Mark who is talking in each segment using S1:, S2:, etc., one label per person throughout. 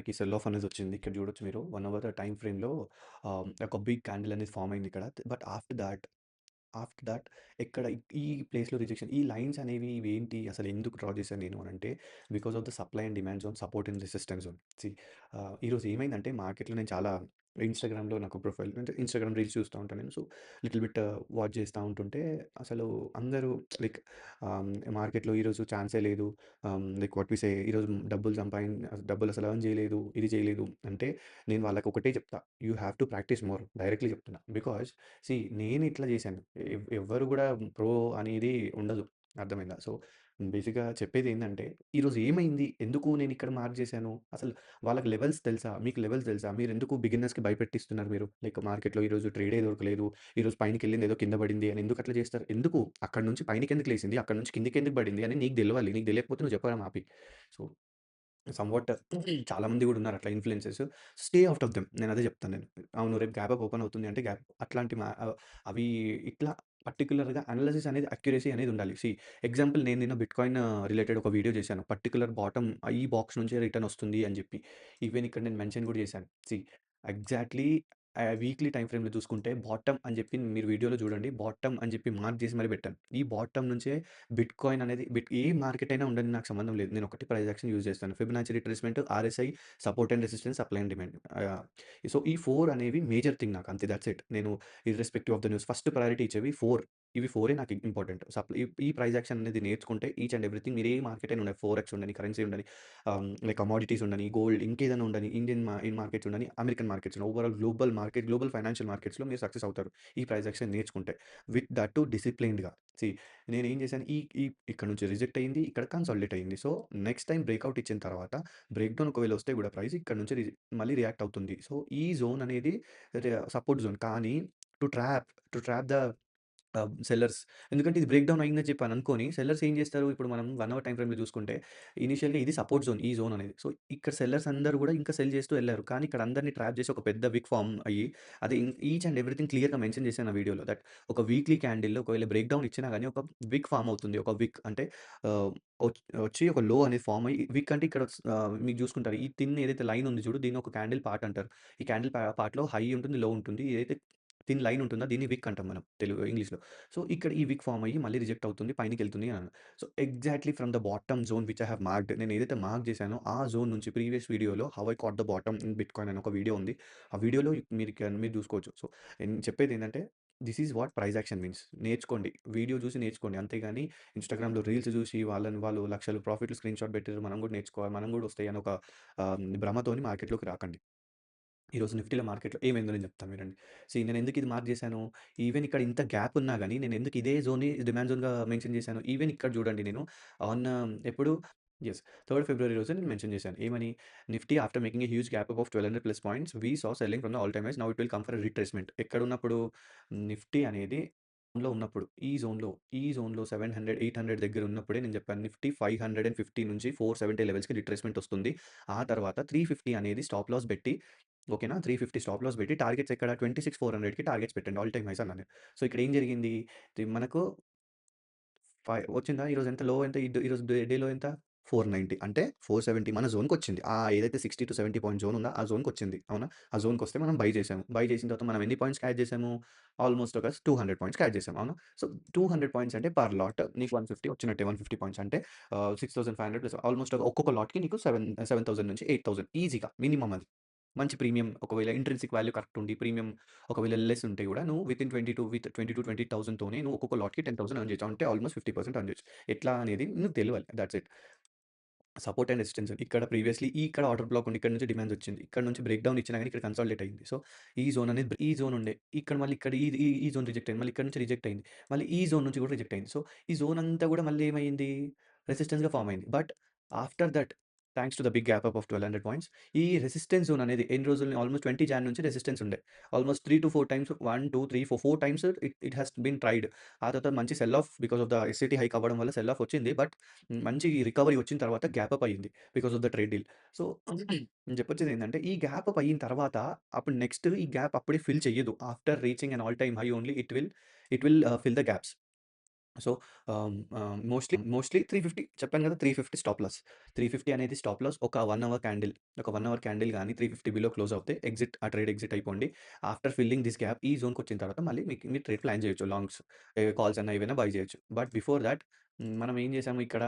S1: మనకి cell of అనేదొచ్చింది. ఇక్కడ చూడొచ్చు మీరు 1 అవర్ టైమ్ ఫ్రేమ్‌లో ఒక బిగ్ క్యాండిల్ అనేది ఫార్మ్ అయింది ఇక్కడ. బట్ ఆఫ్టర్ థాట్ ఎక్కడ ఈ ప్లేస్‌లో రిజెక్షన్. ఈ లైన్స్ అనేవి ఇవేంటి? అసలు ఎందుకు డ్రా చేశాను నేను అనంటే, because of the supply and demand zone, support and resistance zone. ఈరోజు ఏమైందంటే మార్కెట్‌లో నేను చాలా ఇన్‌స్టాగ్రామ్‌లో నాకు ప్రొఫైల్ అంటే ఇన్‌స్టాగ్రామ్ రీల్స్ చూస్తా ఉంటాను నేను. సో, లిటిల్ బిట్ వాచ్ చేస్తా ఉంటుంటే అసలు అందరూ లైక్ మార్కెట్‌లో ఈరోజు ఛాన్సే లేదు. లైక్ వాట్ వి సే ఈరోజు డబ్బులు అసలు ఎర్న్ చేయలేదు. ఇది చేయలేదు అంటే నేను వాళ్ళకి ఒకటే చెప్తా. You have to practice more directly చెప్తున్నా. బికాజ్ నేను ఇట్లా చేశాను. ఎవ్వరు గూడా ప్రో అనేది ఉండదు. అర్థమైందా? సో, బేసిక్‌గా చెప్పేదేందంటే, ఈరోజు ఏమైంది? ఎందుకు నేనిక్కడ మార్క్ చేశాను? అసలు వాళ్ళకి లెవెల్స్ తెలుసా? మీకు లెవెల్స్ తెలుసా? మీరెందుకు బిగినర్స్‌కి భయపెట్టిస్తున్నారు మీరు? లైక్ మార్కెట్‌లో ఈరోజు ట్రేడే దొరకలేదు. ఈరోజు పైనకెళ్ళింది ఏదో కింద పడింది అని ఎందుకు అట్లా చేస్తారు? ఎందుకు? అక్కడి నుంచి పైనకెందుకు లేసింది? అక్కడి నుంచి కిందకెందుకు పడింది అని నీకు తెలవాలి. నీకు తెలియకపోతే నువ్వు చెప్పడం ఆపేయి. సో సమ్‌వాట్ చాలా మంది గూడా ఉన్నారు అట్లా influencers. Stay out of them. నేనదే జెప్తాను నేను. అవును రేపు గ్యాప్ అప్ ఓపెన్ అవుతుంది అంటే అట్లాంటి అవి ఇట్లా పర్టిక్యులర్‌గా అనాలిసిస్ అనేది అక్యురసీ అనేది ఉండాలి. ఎగ్జాంపుల్ నేను నిన్న బిట్‌కాయిన్ రిలేటెడ్ ఒక వీడియో చేశాను. పర్టిక్యులర్ బాటమ్ ఈ బాక్స్ నుంచే రిటర్న్ వస్తుంది అని జెప్పి. ఈవెన్ ఇక్కడ నేను మెన్షన్ గూడా చేశాను. ఎగ్జాక్ట్‌లీ వీక్లీ టైమ్ ఫ్రేమ్‌లో చూసుకుంటే బాటమ్ అని జెప్పి మీరు వీడియోలో చూడండి. బాటమ్ అని జెప్పి మార్క్ చేసి మరి పెట్టాను. ఈ బాటమ్ నుంచే బిట్‌కాయిన్ అనేది ఏ మార్కెట్ అయినా ఉండని నాకు సంబంధం లేదు. నేను ఒకటి ప్రైస్ యాక్షన్ యూజ్ చేస్తాను. Fibonacci retracement, RSI, support and resistance, supply and demand. So, ఈ 4 అనేవి మేజర్ థింగ్ నాకు అంతే థాట్స్ ఇట్. నేను irrespective of the news first priority ఇచ్చేవి 4. ఇవి 4 నాకు ఇంపార్టెంట్. ఈ ప్రైస్ యాక్షన్ అనేది నేర్చుకుంటే ఈచ్ అండ్ ఎవ్రీథింగ్ మీరు ఏ మార్కెట్ అయినా ఉండని, ఫోరెక్స్ ఉండని, కరెన్సీ ఉండని, లైక్ కమోడిటీస్ ఉండని, గోల్డ్ ఇంకేదైనా ఉండని, ఇండియన్ మార్కెట్స్ ఉండని, అమెరికన్ మార్కెట్స్ ఉండని, ఓవరాల్ గ్లోబల్ ఫైనాన్షియల్ మార్కెట్స్‌లో మీరు సక్సెస్ అవుతారు. ఈ ప్రైస్ యాక్షన్ నేర్చుకుంటే. విత్ దట్ టూ డిసిప్లిన్డ్‌గా. సీ నేనేం చేశాను ఈ ఈ ఇక్కడ నుంచి రిజెక్ట్ అయింది. ఇక్కడ కన్సాలిడేట్ అయింది. సో, నెక్స్ట్ టైమ్ బ్రేకౌట్ ఇచ్చిన తర్వాత బ్రేక్‌డౌన్ ఒకవేళ వస్తే గూడా ప్రైస్ ఇక్కడ నుంచి మళ్ళీ రియాక్ట్ అవుతుంది. సో, ఈ జోన్ అనేది సపోర్ట్ జోన్. కానీ టు ట్రాప్ ద సెల్లర్స్. ఎందుకంటే ఇది బ్రేక్ డౌన్ అయిందని చెప్పి అని అనుకోని సెల్లర్స్ ఏం చేస్తారు? ఇప్పుడు మనం 1 అవర్ టైమ్ ఫ్రేమ్‌లో చూసుకుంటే ఇనీషియల్‌గా ఇది సపోర్ట్ జోన్. ఈ జోన్ అనేది. సో, ఇక్కడ సెల్లర్స్ అందరూ గూడా ఇంకా సెల్ చేస్తూ ఎళ్లారు. కానీ ఇక్కడ అందరిని ట్రాప్ చేసి ఒక పెద్ద విక్ ఫార్మ్ అయ్యి అది ఈచ్ అండ్ ఎవ్రీథింగ్ క్లియర్‌గా మెన్షన్ చేశాను ఆ వీడియోలో. దట్ ఒక వీక్లీ క్యాండిల్‌లో ఒకవేళ బ్రేక్ డౌన్ ఇచ్చినా గాని ఒక విక్ ఫార్మ్ అవుతుంది. ఒక విక్ అంటే ఆహ్, వచ్చి ఒక లో అనేది ఫార్మ్ అయ్యి విక్ అంటే ఇక్కడ మీకు చూసుకుంటారు. ఈ థిన్ ఏదైతే లైన్ ఉంది చూడు దీన్ని ఒక క్యాండిల్ పార్ట్ అంటారు. ఈ క్యాండిల్ పార్ట్‌లో హై ఉంటుంది, లో ఉంటుంది. ఏదైతే థిన్ లైన్ ఉంటుందో దీన్ని విక్ అంటాం మనం ఇంగ్లీష్‌లో. సో, ఇక్కడ ఈ విక్ ఫార్మ్ అయ్యి మళ్ళీ రిజెక్ట్ అవుతుంది. పైనకెళ్తుంది అన్నాను. So, exactly from the bottom zone which I have marked నేను ఏదైతే మార్క్ చేశానో ఆ జోన్ నుంచి ప్రీవియస్ వీడియోలో how I caught the bottom in bitcoin అని ఒక వీడియో ఉంది. ఆ వీడియోలో మీరు చూసుకోవచ్చు. సో, నేను చెప్పేదేంటంటే this is what price action means. నేర్చుకోండి. వీడియో చూసి నేర్చుకోండి. అంతేగాని ఇన్‌స్టాగ్రామ్‌లో రీల్స్ చూసి వాళ్ళు లక్షలు ప్రాఫిట్లు స్క్రీన్‌షాట్ పెట్టిర్రు. మనం కూడా నేర్చుకోవాలి. మనం కూడా వస్తాయి అని ఒక భ్రమతోని మార్కెట్‌లోకి రాకండి. ఈరోజు నిఫ్టీలో మార్కెట్‌లో ఏమైందో నేను చెప్తాను వినండి. నేనెందుకు ఇది మార్క్ చేశాను? ఈవెన్ ఇక్కడ ఇంత గ్యాప్ ఉన్నా గాని నేనెందుకు ఇదే జోన్‌ని డిమాండ్ జోన్‌గా మెన్షన్ చేశాను? ఈవెన్ ఇక్కడ చూడండి నేను ఆన్ ఎప్పుడు యెస్. 3 ఫిబ్రవరి రోజు నేను మెన్షన్ చేశాను. ఏమని? Nifty after making a huge gap above 1200 plus points we saw selling from the all time highs now it will come for a retracement. ఎక్కడున్నప్పుడు? నిఫ్టీ అనేది జోన్‌లో ఉన్నప్పుడు. ఈ జోన్‌లో 700, 800 దగ్గర ఉన్నప్పుడే నేను చెప్పాను. నిఫ్టీ 550 నుంచి 470 లెవెల్స్‌కి రిట్రేస్‌మెంట్ వస్తుంది. ఆ తర్వాత 350 అనేది స్టాప్ లాస్ పెట్టి ఓకేనా. 350 స్టాప్ లాస్ పెట్టి టార్గెట్స్ ఎక్కడ 26,400కి టార్గెట్స్ పెట్టండి. ఆల్ టైమ్ హైస్ అన్నాను. సో, ఇక్కడ ఏం జరిగింది? మనకు వచ్చిందా? ఈరోజు ఎంత లో ఎంత ఈరోజు డేలో ఎంత? 490 అంటే 470 మన జోన్‌కొచ్చింది. ఏదైతే 60-70 పాయింట్ జోన్ ఉందో ఆ జోన్‌కొచ్చింది. అవునా? ఆ జోన్‌కొస్తే మనం బై చేసాము. బై చేసిన తర్వాత మనం ఎన్ని పాయింట్స్‌కి యాడ్ చేసాము? ఆల్‌మోస్ట్ ఒక 200 పాయింట్స్‌కి యాడ్ చేసాము. అవునా? సో, 200 పాయింట్స్ అంటే పర్ లాట్ నీకు 150 వచ్చినట్టే. 150 పాయింట్స్ అంటే 6,500 ప్లస్ ఆల్‌మోస్ట్ ఒక్కొక్క లాట్‌కి నీకు 7,000 నుంచి 8,000 ఈజీగా మినిమమ్ అది. మంచి ప్రీమియం ఒకవేళ ఇంట్రిన్సిక్ వాల్యూ కరెక్ట్ ఉండి ప్రీమియం ఒకవేళ ఎల్‌ఎస్ ఉంటే గూడా నువ్వు వితిన్ 22,000 తోనే నువ్వు ఒక్కొక్క లాట్‌కి 10,000 ఎర్న్ చేయొచ్చు. అంటే ఆల్‌మోస్ట్ 50% ఎర్న్ చేయొచ్చు. ఎట్లా అనేది నీకు తెలవాలి. Thoughts it. Support and resistance ఇక్కడ ప్రీవియస్‌లీ ఇక్కడ ఆర్డర్ బ్లాక్ ఉండి ఇక్కడ నుంచి డిమాండ్ వచ్చింది. ఇక్కడ నుంచి బ్రేక్ డౌన్ ఇచ్చినా గాని ఇక్కడ కన్సాలిడేట్ అయింది. సో, ఈ జోన్ అనేది ఈ జోన్ ఉండే. ఇక్కడ మళ్ళీ ఇక్కడ ఈ ఈ ఈ జోన్ రిజెక్ట్ అయింది. మళ్ళీ ఇక్కడ నుంచి రిజెక్ట్ అయింది. మళ్ళీ ఈ జోన్ నుంచి కూడా రిజెక్ట్ అయింది. సో, ఈ జోన్ అంతా కూడా మళ్ళీ ఏమైంది? రెసిస్టెన్స్‌గా ఫార్మ్ అయింది. But after that thanks to the big gap up of 1200 points ఈ రెసిస్టెన్స్ జోన్ అనేది ఎన్ని రోజులు ఆల్‌మోస్ట్ 20 జాన్ నుంచి రెసిస్టెన్స్ ఉండే. Almost 3-4 times 1, 2, 3, 4 times it has been tried. ఆ తర్వాత మంచి sell off because of the SCT hike అవ్వడం వల్ల సెల్ ఆఫ్ వచ్చింది. బట్ మంచి రికవరీ వచ్చిన తర్వాత గ్యాప్ అప్ అయింది. Because of the trade deal. So, నేను చెప్పొచ్చేదేంటంటే, ఈ గ్యాప్ అప్ అయిన తర్వాత, అప్పుడు నెక్స్ట్ ఈ గ్యాప్ అప్పుడే ఫిల్ చెయ్యదు. After reaching an all time high only it will fill the gaps. So, mostly 350 చెప్పాను కదా! 350 స్టాప్ లాస్. 350 అనేది స్టాప్ లాస్. ఒక 1 అవర్ క్యాండిల్, ఒక 1 అవర్ క్యాండిల్ గాని 350 బిలో క్లోజ్ అవుతే ఆ ట్రేడ్ ఎగ్జిట్ అయిపోండి. ఆఫ్టర్ ఫిల్లింగ్ థిస్ గ్యాప్ ఈ జోన్‌కొచ్చిన తర్వాత మళ్ళీ మీరు ట్రేడ్ ప్లాన్ చేయొచ్చు. లాంగ్స్ కాల్స్ అన్నా ఏవైనా బై చేయొచ్చు. బట్ బిఫోర్ థట్ మనం ఏం చేసాము ఇక్కడ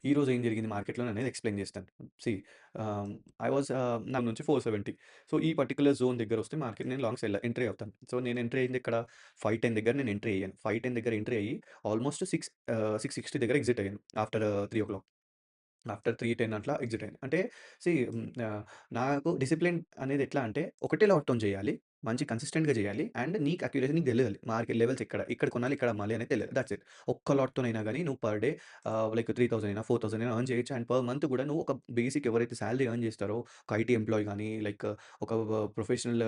S1: ఈరోజు ఏం జరిగింది మార్కెట్‌లో అనేది ఎక్స్‌ప్లెయిన్ చేస్తాను. సీ ఆహ్, ఐ వాస్ నా నుంచి 470. సో, ఈ పర్టిక్యులర్ జోన్ దగ్గరొస్తే మార్కెట్ నేను లాంగ్స్ ఎంట్రీ అవుతాను. సో, నేను ఎంట్రీ అయింది ఇక్కడ 510 దగ్గర నేను ఎంట్రీ అయ్యాను. 510 దగ్గర ఎంట్రీ అయ్యి ఆల్మోస్ట్ 660 దగ్గర ఎగ్జిట్ అయ్యాను. ఆఫ్టర్ 3:00. ఆఫ్టర్ 3:10 అట్లా ఎగ్జిట్ అయ్యాను. అంటే నాకు డిసిప్లిన్ అనేది ఎట్లా అంటే ఒకటే లాట్‌తోని చేయాలి. మంచి కన్సిస్టెంట్‌గా చేయాలి. అండ్ నీకు అక్యురసీ నీకు తెలవాలి. మార్కెట్ లెవెల్స్ ఇక్కడ కొనాలి, ఇక్కడ అమ్మాలి అనేది తెలియాలి. That's it. ఒక్క లాట్‌తోనైనా గాని నువ్వు పర్ డే లైక్ 3000 అయినా, 4000 అయినా ఎర్న్ చేయొచ్చు. అండ్ పర్ మంత్ కూడా నువ్వు ఒక బేసిక్ ఎవరైతే సాలరీ ఎర్న్ చేస్తారో ఒక ఐటీ ఎంప్లాయీ గాని, లైక్ ఒక ప్రొఫెషనల్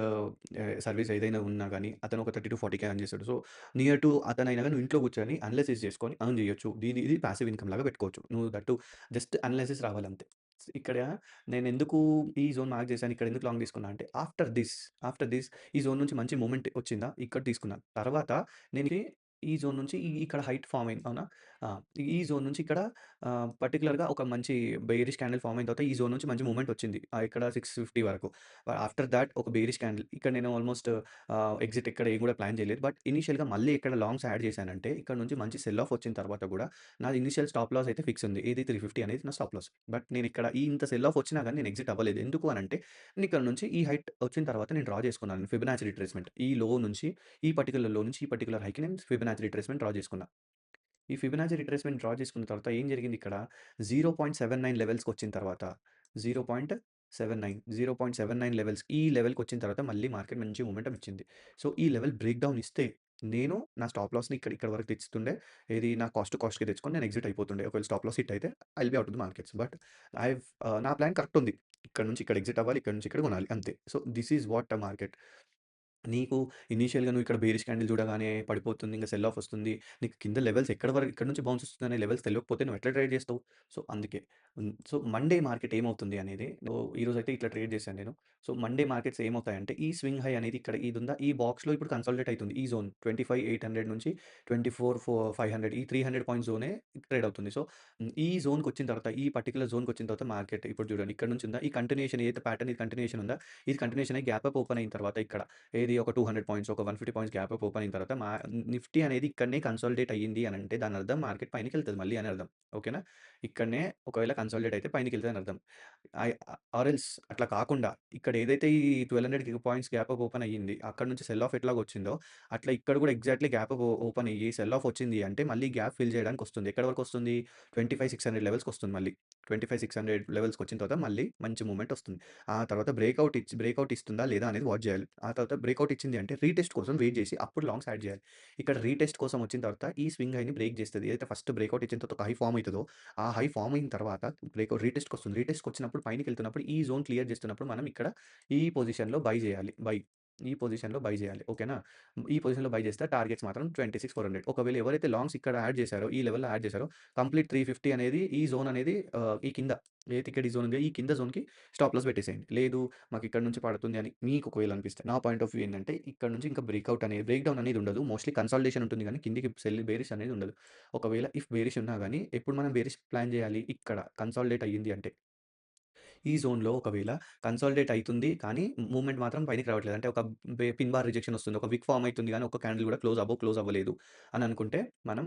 S1: సర్వీస్ ఏదైనా ఉన్నా గాని అతను ఒక 30-40 ఎర్న్ చేస్తాడు. సో, నియర్ టు అతనైనా గాని నువ్వు ఇంట్లో కూర్చొని అనలైసిస్ చేసుకొని ఎర్న్ చేయొచ్చు. ఇది పాసివ్ ఇన్‌కమ్ లాగా పెట్టుకోవచ్చు. నువ్వు జస్ట్ అనలైసిస్ రావాలంతే. ఇక్కడ నేనెందుకు ఈ జోన్ మార్క్ చేశాను, ఇక్కడ ఎందుకు లాంగ్ తీసుకున్నా అంటే ఆఫ్టర్ దిస్ ఈ జోన్ నుంచి మంచి మూవ్‌మెంట్ వచ్చిందా, ఇక్కడ తీసుకున్నాను. తర్వాత నేను ఈ జోన్ నుంచి ఇక్కడ హైట్ ఫార్మ్ అయింది. అవునా? ఆ! ఈ జోన్ నుంచి ఇక్కడ పర్టిక్యులర్‌గా ఒక మంచి బేరిష్ క్యాండిల్ ఫార్మ్ అయిన తర్వాత ఈ జోన్ నుంచి మంచి మూవ్‌మెంట్ వచ్చింది. ఇక్కడ 650 వరకు. ఆఫ్టర్ థాట్ ఒక బేరిష్ క్యాండిల్ ఇక్కడ నేను ఆల్మోస్ట్ ఎగ్జిట్ ఇక్కడ ఏం కూడా ప్లాన్ చేయలేదు. బట్ ఇనీషియల్‌గా మళ్ళీ ఇక్కడ లాంగ్స్ యాడ్ చేశానంటే ఇక్కడ నుంచి మంచి సెల్ ఆఫ్ వచ్చిన తర్వాత కూడా నాది ఇనిషియల్ స్టాప్ లాస్ అయితే ఫిక్స్ ఉంది. ఏది 350 అనేది నా స్టాప్ లాస్. బట్ నేనిక్కడ ఇంత సెల్ ఆఫ్ వచ్చినా గాని నేను ఎగ్జిట్ అవ్వలేదు. ఎందుకు అనంటే నేను ఇక్కడ నుంచి ఈ హైట్ వచ్చిన తర్వాత నేను డ్రా చేసుకున్నాను. Fibonacci retracement. ఈ లో నుంచి ఈ పర్టిక్యులర్ లో నుంచి ఈ పర్టిక్యులర్ హైకి నేను ఫిబొనాచి రిట్రేస్‌మెంట్ డ్రా చేసుకున్నా. ఈ ఫిబొనాచి రిట్రేస్‌మెంట్ డ్రా చేసుకున్న తర్వాత ఏం జరిగింది ఇక్కడ 0.79 లెవెల్స్‌కొచ్చిన తర్వాత 0.79 లెవెల్స్ ఈ లెవెల్‌కొచ్చిన తర్వాత మళ్ళీ మార్కెట్ మంచి మొమెంటమ్ ఇచ్చింది. సో, ఈ లెవెల్ బ్రేక్ డౌన్ ఇస్తే నేను నా స్టాప్ లాస్‌ని ఇక్కడ వరకు తెచ్చుతుండే. ఏది నా కాస్ట్‌కి తెచ్చుకొని నేను ఎగ్జిట్ అయిపోతుండే. ఒకవేళ స్టాప్ లాస్ హిట్ అయితే I will be out of the markets. But నా ప్లాన్ కరెక్ట్ ఉంది. ఇక్కడ నుంచి ఇక్కడ ఎగ్జిట్ అవ్వాలి. ఇక్కడ నుంచి ఇక్కడ కొనాలి అంతే. So, this is what a market. నీకు ఇనీషియల్‌గా నువ్వు ఇక్కడ బేరిష్ క్యాండిల్ చూడగానే పడిపోతుంది. ఇంక సెల్ ఆఫ్ వస్తుంది. నీకు కింద లెవెల్స్ ఎక్కడి నుంచి బౌన్స్ వస్తుందనే లెవెల్స్ తెలియకపోతే నువ్వు ఎట్లా ట్రేడ్ చేస్తావు? సో, అందుకే. సో, మండే మార్కెట్ ఏమవుతుంది అనేది ఈరోజైతే ఇట్లా ట్రేడ్ చేశాను నేను. సో, మండే మార్కెట్స్ ఏమవుతాయంటే ఈ స్వింగ్ హై అనేది ఇక్కడ ఇదుందా ఈ బాక్స్‌లో ఇప్పుడు కన్సాలిడేట్ అయితుంది. ఈ జోన్ 25,800 నుంచి 24,500 ఈ 300 పాయింట్స్ జోనే ట్రేడ్ అవుతుంది. సో, ఈ జోన్‌కొచ్చిన తర్వాత ఈ పర్టిక్యులర్ జోన్‌కొచ్చిన తర్వాత మార్కెట్ ఇప్పుడు చూడండి ఇక్కడ నుంచి ఉందా ఈ కంటిన్యూయేషన్ ఏదైతే ప్యాటర్న్ ఇది కంటిన్యూయేషన్ ఉందా ఇది కంటిన్యూయేషన్ అయ్యి గ్యాప్ అప్ ఓపెన్ అయిన తర్వాత ఇక్కడ ఏది ఒక 200 పాయింట్స్, ఒక 150 పాయింట్స్ గ్యాప్ అప్ ఓపెన్ అయిన తర్వాత నిఫ్టీ అనేది ఇక్కడనే కన్సాలిడేట్ అయ్యింది అనంటే దాని అర్థం మార్కెట్ పైనకెళ్తది మళ్ళీ అని అర్థం. ఓకేనా? ఇక్కడనే ఒకవేళ కన్సాలిడేట్ అయితే పైనకెళ్తది అని అర్థం. ఆర్ ఎల్స్ అట్లా కాకుండా ఇక్కడ ఏదైతే ఈ 1200 పాయింట్స్ గ్యాప్ అప్ ఓపెన్ అయ్యింది. అక్కడి నుంచి సెల్ ఆఫ్ ఎట్లాగొచ్చిందో అట్లా ఇక్కడ కూడా ఎగ్జాక్ట్‌లీ గ్యాప్ అప్ ఓపెన్ అయ్యి సెల్ ఆఫ్ వచ్చింది అంటే మళ్ళీ గ్యాప్ ఫిల్ చేయడానికి వస్తుంది. ఎక్కడి వరకు వస్తుంది? 25,600 లెవెల్స్‌కొస్తుంది మళ్ళీ. 25,600 లెవెల్స్‌కొచ్చిన తర్వాత మళ్ళీ మంచి మూవ్‌మెంట్ వస్తుంది. ఆ తర్వాత బ్రేకౌట్ ఇస్తుందా లేదా అనేది వాచ్ చేయాలి. ఆ తర్వాత బ్రేకౌట్ ఇచ్చింది అంటే రీటెస్ట్ కోసం వెయిట్ చేసి అప్పుడు లాంగ్స్ యాడ్ చేయాలి. ఇక్కడ రీటెస్ట్ కోసం వచ్చిన తర్వాత ఈ స్వింగ్ హైని బ్రేక్ చేస్తది. ఏదైతే ఫస్ట్ బ్రేకౌట్ ఇచ్చిన తర్వాత ఒక హై ఫార్మ్ అయితదో ఆ హై ఫార్మ్ అయిన తర్వాత రీటెస్ట్‌కొస్తుంది. రీటెస్ట్‌కొచ్చినప్పుడు పైనకెళ్తున్నప్పుడు ఈ జోన్ క్లియర్ చేస్తున్నప్పుడు మనం ఇక్కడ ఈ పొజిషన్‌లో బై చేయాలి. ఈ పొజిషన్‌లో బై చేయాలి. ఓకేనా? ఈ పొజిషన్‌లో బై చేస్తే టార్గెట్స్ మాత్రం 26,400 ఒకవేళ ఎవరైతే లాంగ్స్ ఇక్కడ యాడ్ చేశారో ఈ లెవెల్‌లో యాడ్ చేశారో కంప్లీట్ 350 అనేది ఈ జోన్ అనేది ఈ కింద ఏదైతే ఇక్కడ ఈ జోన్ ఉందో ఈ కింద జోన్‌కి స్టాప్ లాస్ పెట్టేసేయండి. లేదు మాకు ఇక్కడ నుంచి పడుతుంది అని మీకు ఒకవేళ అనిపిస్తే నా పాయింట్ ఆఫ్ వ్యూ ఏంటంటే ఇక్కడ నుంచి ఇంకా బ్రేక్ డౌన్ అనేది ఉండదు. మోస్ట్‌లీ కన్సాలిడేషన్ ఉంటుంది గానీ కిందికి బేరిష్ అనేది ఉండదు. ఒకవేళ బేరిష్ ఉన్నా గానీ ఎప్పుడు మనం బేరిష్ ప్లాన్ చేయాలి? ఇక్కడ కన్సాలిడేట్ అయ్యింది అంటే. ఈ జోన్‌లో ఒకవేళ కన్సాలిడేట్ అయితుంది. కానీ మూవ్‌మెంట్ మాత్రం పైనకి రావట్లేదు. అంటే ఒక పిన్ బార్ రిజెక్షన్ వస్తుంది. ఒక విక్ ఫార్మ్ అయితుంది గానీ, ఒక్క క్యాండిల్ కూడా క్లోజ్ అవ్వలేదు అని అనుకుంటే మనం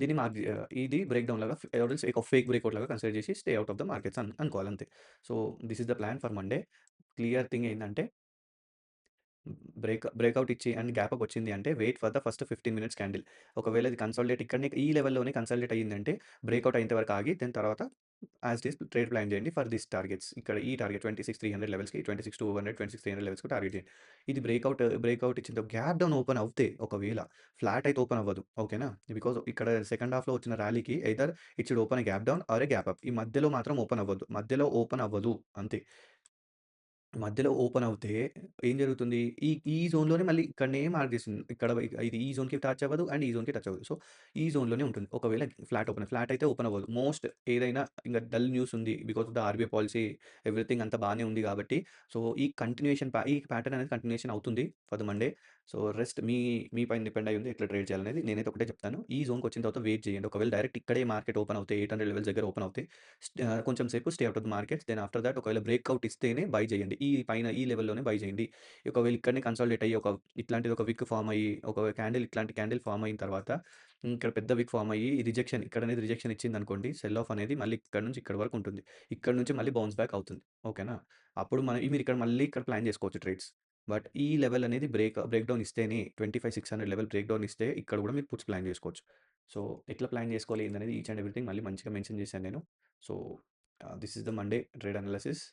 S1: దీన్ని ఇది బ్రేక్ డౌన్ లాగా ఆర్ ఎల్స్ ఒక ఫేక్ బ్రేకౌట్ లాగా కన్సిడర్ చేసి stay out of the markets అనుకోవాలి అంతే. So, this is the plan for Monday. Clear thing ఏందంటే బ్రేకౌట్ ఇచ్చి అండ్ గ్యాప్ అప్ వచ్చింది అంటే wait for the first 15 minutes candle. ఒకవేళ ఇది కన్సాలిడేట్ ఇక్కడనే ఈ లెవెల్‌లోనే కన్సాలిడేట్ అయ్యిందంటే బ్రేకౌట్ అయ్యేంత వరకు ఆగి దాని తర్వాత as it is trade plan చేయండి ఫర్ థీస్ టార్గెట్స్. ఇక్కడ ఈ టార్గెట్ 26,300 లెవెల్స్‌కి 26,200, 26,300 లెవెల్స్‌కి టార్గెట్ చేయండి. ఇది బ్రేకౌట్ ఇచ్చిన గ్యాప్ డౌన్ ఓపెన్ అవుతే ఒకవేళ ఫ్లాట్ అయితే ఓపెన్ అవ్వదు. ఓకేనా? బికాజ్ ఇక్కడ సెకండ్ హాఫ్‌లో వచ్చిన ర్యాలీకి either it should open a gap down are a gap up. ఈ మధ్యలో మాత్రం ఓపెన్ అవ్వద్దు. మధ్యలో ఓపెన్ అవ్వదు అంతే. మధ్యలో ఓపెన్ అవుతే ఏం జరుగుతుంది? ఈ జోన్‌లోనే మళ్ళీ ఇక్కడనే మార్క్ చేసింది. ఇది ఈ జోన్‌కి టచ్ అవ్వదు అండ్ ఈ జోన్‌కి టచ్ అవ్వదు. సో, ఈ జోన్‌లోనే ఉంటుంది. ఒకవేళ ఫ్లాట్ అయితే ఓపెన్ అవ్వదు. ఏదైనా ఇంక డల్ న్యూస్ ఉంది. Because of the RBI policy everything అంతా బానే ఉంది కాబట్టి సో, ఈ ప్యాటర్న్ అనేది కంటిన్యూయేషన్ అవుతుంది for the Monday. So, rest మీ పైన డిపెండ్ అయ్యి ఉంది ఎట్లా ట్రేడ్ చేయాలనేది. నేనైతే ఒకటే చెప్తాను. ఈ జోన్‌కొచ్చిన తర్వాత వెయిట్ చేయండి. ఒకవేళ డైరెక్ట్ ఇక్కడే మార్కెట్ ఓపెన్ అవుతే 800 లెవెల్స్ దగ్గర ఓపెన్ అవుతే కొంచెం సేపు stay out of the market. Then after that ఒకవేళ బ్రేక్‌ఔట్ ఇస్తేనే బై చేయండి. ఈ పైన ఈ లెవెల్‌లోనే బై చేయండి. ఒకవేళ ఇక్కడనే కన్సాలిడేట్ అయ్యి ఇట్లాంటిది ఒక విక్ ఫార్మ్ అయ్యి, ఒక ఇట్లాంటి క్యాండిల్ ఫార్మ్ అయిన తర్వాత ఇక్కడ పెద్ద విక్ ఫార్మ్ అయ్యి రిజెక్షన్ ఇక్కడనేది రిజెక్షన్ ఇచ్చిందనుకోండి, సెల్ ఆఫ్ అనేది మళ్ళీ ఇక్కడ నుంచి ఇక్కడి వరకు ఉంటుంది. ఇక్కడ నుంచి మళ్ళీ బౌన్స్ బ్యాక్ అవుతుంది. ఓకేనా? అప్పుడు మీరు ఇక్కడ మళ్ళీ ఇక్కడ ప్లాన్ చేసుకోవచ్చు ట్రేడ్స్. బట్ ఈ లెవెల్ అనేది బ్రేక్ డౌన్ ఇస్తేనే 25,600 లెవెల్ బ్రేక్ డౌన్ ఇస్తే ఇక్కడ కూడా మీరు పుట్స్ ప్లాన్ చేసుకోవచ్చు. సో, ఎట్లా ప్లాన్ చేసుకోవాలి ఏందనేది ఈచ్ అండ్ ఎవ్రీథింగ్ మళ్ళీ మంచిగా మెన్షన్ చేశాను నేను. So, this is the Monday trade analysis.